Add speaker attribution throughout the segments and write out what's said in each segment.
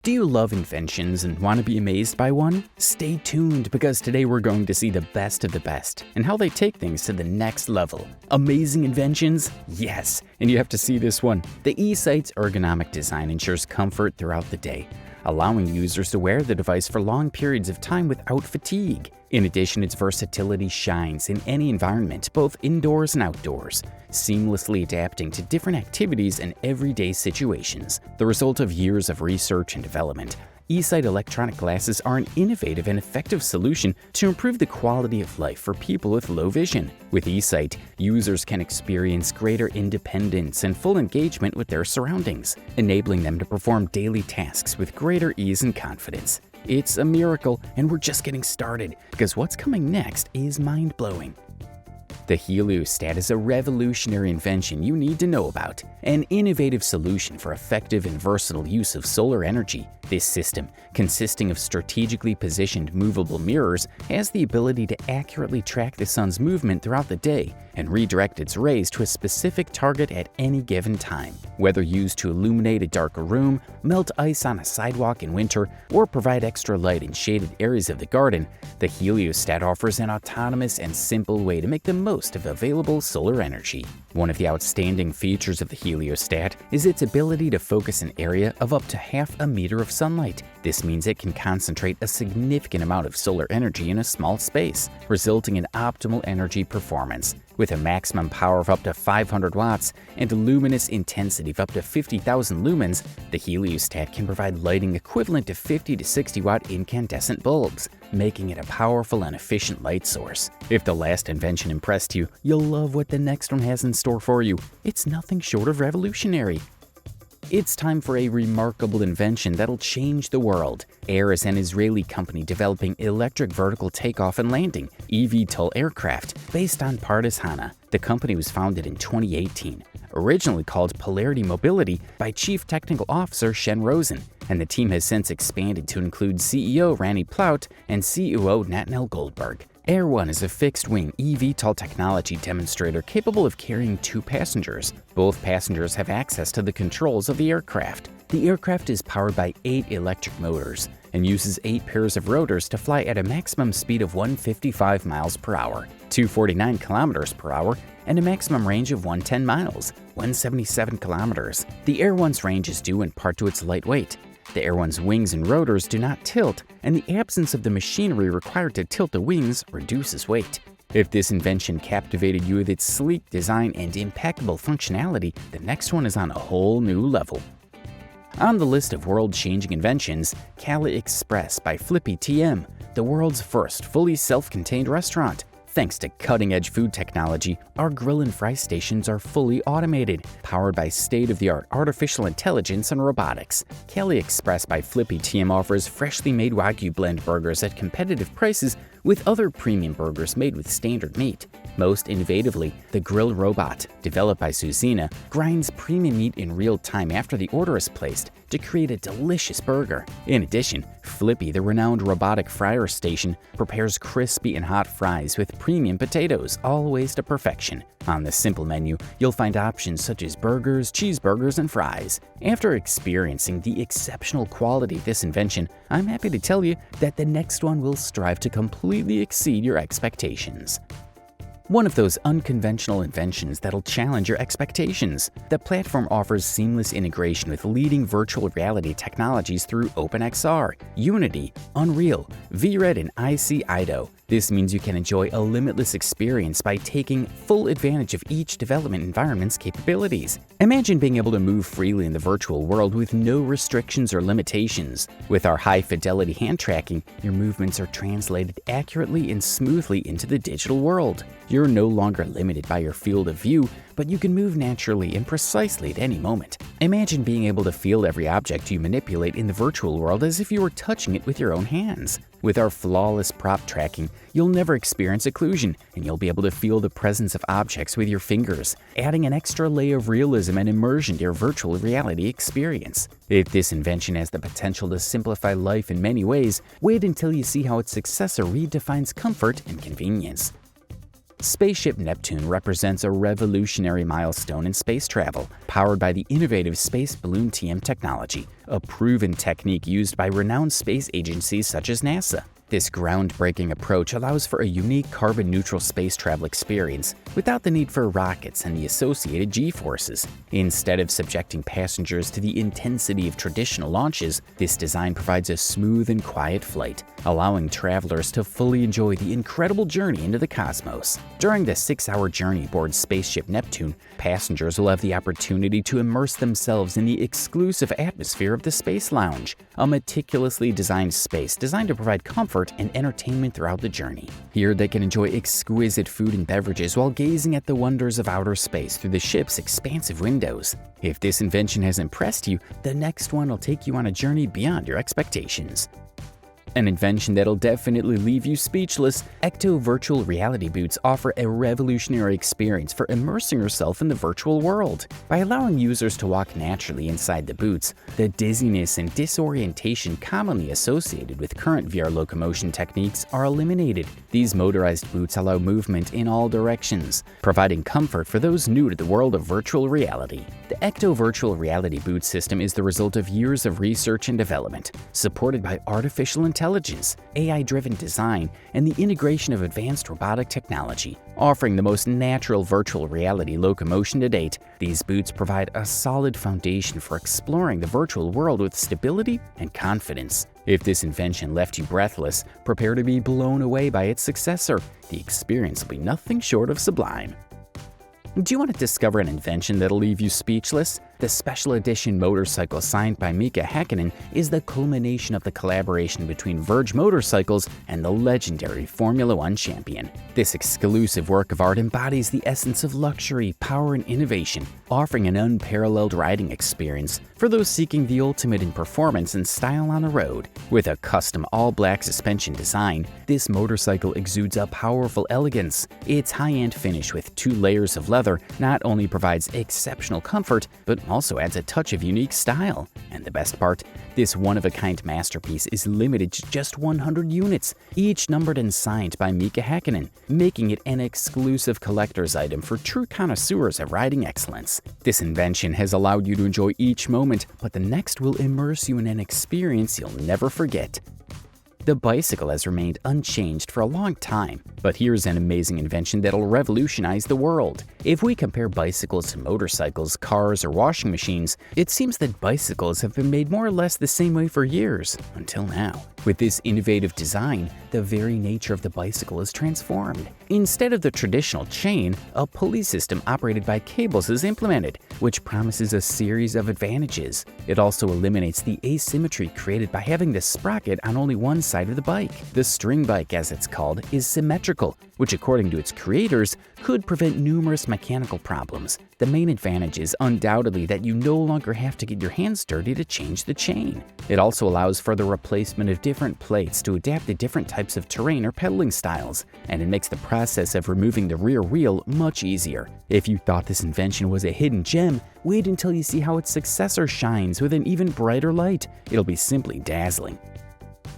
Speaker 1: Do you love inventions and want to be amazed by one? Stay tuned, because today we're going to see the best of the best and how they take things to the next level. Amazing inventions? Yes, and you have to see this one. The eSight's ergonomic design ensures comfort throughout the day, allowing users to wear the device for long periods of time without fatigue. In addition, its versatility shines in any environment, both indoors and outdoors, seamlessly adapting to different activities and everyday situations. The result of years of research and development, eSight electronic glasses are an innovative and effective solution to improve the quality of life for people with low vision. With eSight, users can experience greater independence and full engagement with their surroundings, enabling them to perform daily tasks with greater ease and confidence. It's a miracle, and we're just getting started, because what's coming next is mind-blowing. The heliostat is a revolutionary invention you need to know about, an innovative solution for effective and versatile use of solar energy. This system, consisting of strategically positioned movable mirrors, has the ability to accurately track the sun's movement throughout the day and redirect its rays to a specific target at any given time. Whether used to illuminate a darker room, melt ice on a sidewalk in winter, or provide extra light in shaded areas of the garden, the heliostat offers an autonomous and simple way to make the most of available solar energy. One of the outstanding features of the heliostat is its ability to focus an area of up to half a meter of sunlight. This means it can concentrate a significant amount of solar energy in a small space, resulting in optimal energy performance. With a maximum power of up to 500 watts and a luminous intensity of up to 50,000 lumens, the heliostat can provide lighting equivalent to 50 to 60 watt incandescent bulbs, making it a powerful and efficient light source. If the last invention impressed you, you'll love what the next one has in store for you. It's nothing short of revolutionary. It's time for a remarkable invention that'll change the world. Air is an Israeli company developing electric vertical takeoff and landing (eVTOL) aircraft based on Pardes Hanna. The company was founded in 2018, originally called Polarity Mobility by Chief Technical Officer Shen Rosen, and the team has since expanded to include CEO Randy Plaut and COO Nathaniel Goldberg. Air One is a fixed-wing eVTOL technology demonstrator capable of carrying 2 passengers. Both passengers have access to the controls of the aircraft. The aircraft is powered by 8 electric motors and uses 8 pairs of rotors to fly at a maximum speed of 155 miles per hour, 249 kilometers per hour, and a maximum range of 110 miles, 177 kilometers. The Air One's range is due in part to its light weight. The Air One's wings and rotors do not tilt, and the absence of the machinery required to tilt the wings reduces weight. If this invention captivated you with its sleek design and impeccable functionality, the next one is on a whole new level. On the list of world-changing inventions, Cali Express by Flippy TM, the world's first fully self-contained restaurant. Thanks to cutting-edge food technology, our grill and fry stations are fully automated, powered by state-of-the-art artificial intelligence and robotics. Cali Express by Flippy TM offers freshly made Wagyu blend burgers at competitive prices with other premium burgers made with standard meat. Most innovatively, the grill robot, developed by Suzina, grinds premium meat in real time after the order is placed to create a delicious burger. In addition, Flippy, the renowned robotic fryer station, prepares crispy and hot fries with premium potatoes, always to perfection. On the simple menu, you'll find options such as burgers, cheeseburgers, and fries. After experiencing the exceptional quality of this invention, I'm happy to tell you that the next one will strive to completely exceed your expectations. One of those unconventional inventions that'll challenge your expectations. The platform offers seamless integration with leading virtual reality technologies through OpenXR, Unity, Unreal, VRED, and IC-IDO. This means you can enjoy a limitless experience by taking full advantage of each development environment's capabilities. Imagine being able to move freely in the virtual world with no restrictions or limitations. With our high-fidelity hand tracking, your movements are translated accurately and smoothly into the digital world. You're no longer limited by your field of view, but you can move naturally and precisely at any moment. Imagine being able to feel every object you manipulate in the virtual world as if you were touching it with your own hands. With our flawless prop tracking, you'll never experience occlusion, and you'll be able to feel the presence of objects with your fingers, adding an extra layer of realism and immersion to your virtual reality experience. If this invention has the potential to simplify life in many ways, wait until you see how its successor redefines comfort and convenience. Spaceship Neptune represents a revolutionary milestone in space travel, powered by the innovative space balloon TM technology, a proven technique used by renowned space agencies such as NASA. This groundbreaking approach allows for a unique carbon-neutral space travel experience without the need for rockets and the associated G-forces. Instead of subjecting passengers to the intensity of traditional launches, this design provides a smooth and quiet flight, allowing travelers to fully enjoy the incredible journey into the cosmos. During the 6-hour journey aboard Spaceship Neptune, passengers will have the opportunity to immerse themselves in the exclusive atmosphere of the Space Lounge, a meticulously designed space designed to provide comfort and entertainment throughout the journey. Here, they can enjoy exquisite food and beverages while gazing at the wonders of outer space through the ship's expansive windows. If this invention has impressed you, the next one will take you on a journey beyond your expectations. An invention that'll definitely leave you speechless, Ecto virtual reality boots offer a revolutionary experience for immersing yourself in the virtual world. By allowing users to walk naturally inside the boots, the dizziness and disorientation commonly associated with current VR locomotion techniques are eliminated. These motorized boots allow movement in all directions, providing comfort for those new to the world of virtual reality. The Ecto virtual reality boot system is the result of years of research and development, supported by artificial intelligence, AI-driven design, and the integration of advanced robotic technology. Offering the most natural virtual reality locomotion to date, these boots provide a solid foundation for exploring the virtual world with stability and confidence. If this invention left you breathless, prepare to be blown away by its successor. The experience will be nothing short of sublime. Do you want to discover an invention that'll leave you speechless? The special edition motorcycle signed by Mika Häkkinen is the culmination of the collaboration between Verge Motorcycles and the legendary Formula One champion. This exclusive work of art embodies the essence of luxury, power, and innovation, offering an unparalleled riding experience for those seeking the ultimate in performance and style on the road. With a custom all-black suspension design, this motorcycle exudes a powerful elegance. Its high-end finish with 2 layers of leather not only provides exceptional comfort, but also adds a touch of unique style. And the best part, this one-of-a-kind masterpiece is limited to just 100 units, each numbered and signed by Mika Häkkinen, making it an exclusive collector's item for true connoisseurs of riding excellence. This invention has allowed you to enjoy each moment, but the next will immerse you in an experience you'll never forget. The bicycle has remained unchanged for a long time, but here's an amazing invention that'll revolutionize the world. If we compare bicycles to motorcycles, cars, or washing machines, it seems that bicycles have been made more or less the same way for years, until now. With this innovative design, the very nature of the bicycle is transformed. Instead of the traditional chain, a pulley system operated by cables is implemented, which promises a series of advantages. It also eliminates the asymmetry created by having the sprocket on only one side of the bike. The string bike, as it's called, is symmetrical, which according to its creators, could prevent numerous mechanical problems. The main advantage is undoubtedly that you no longer have to get your hands dirty to change the chain. It also allows for the replacement of different plates to adapt to different types of terrain or pedaling styles, and it makes the process of removing the rear wheel much easier. If you thought this invention was a hidden gem, wait until you see how its successor shines with an even brighter light. It'll be simply dazzling.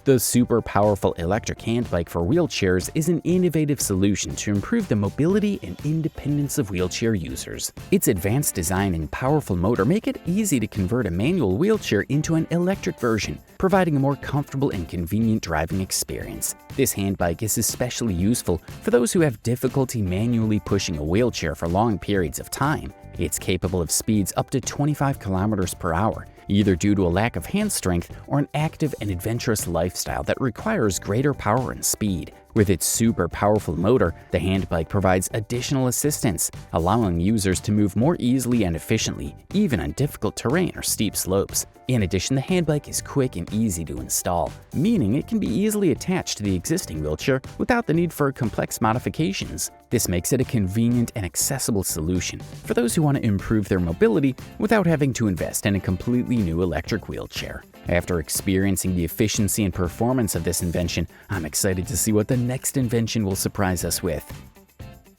Speaker 1: The super powerful electric handbike for wheelchairs is an innovative solution to improve the mobility and independence of wheelchair users. Its advanced design and powerful motor make it easy to convert a manual wheelchair into an electric version, providing a more comfortable and convenient driving experience. This handbike is especially useful for those who have difficulty manually pushing a wheelchair for long periods of time. It's capable of speeds up to 25 kilometers per hour, either due to a lack of hand strength or an active and adventurous lifestyle that requires greater power and speed. With its super powerful motor, the handbike provides additional assistance, allowing users to move more easily and efficiently, even on difficult terrain or steep slopes. In addition, the handbike is quick and easy to install, meaning it can be easily attached to the existing wheelchair without the need for complex modifications. This makes it a convenient and accessible solution for those who want to improve their mobility without having to invest in a completely new electric wheelchair. After experiencing the efficiency and performance of this invention, I'm excited to see what the next invention will surprise us with.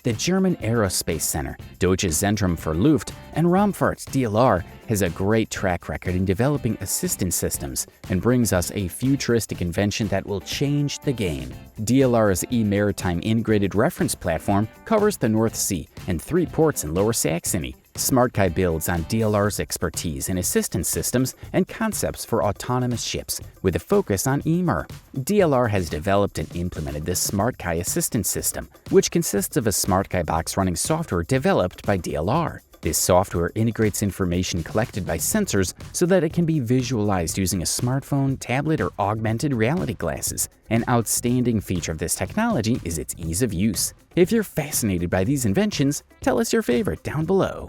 Speaker 1: The German Aerospace Center, Deutsches Zentrum für Luft, and Raumfahrt DLR has a great track record in developing assistance systems and brings us a futuristic invention that will change the game. DLR's e-maritime integrated reference platform covers the North Sea and 3 ports in Lower Saxony. SmartKai builds on DLR's expertise in assistance systems and concepts for autonomous ships, with a focus on EMER. DLR has developed and implemented the SmartKai assistance system, which consists of a SmartKai box running software developed by DLR. This software integrates information collected by sensors so that it can be visualized using a smartphone, tablet, or augmented reality glasses. An outstanding feature of this technology is its ease of use. If you're fascinated by these inventions, tell us your favorite down below.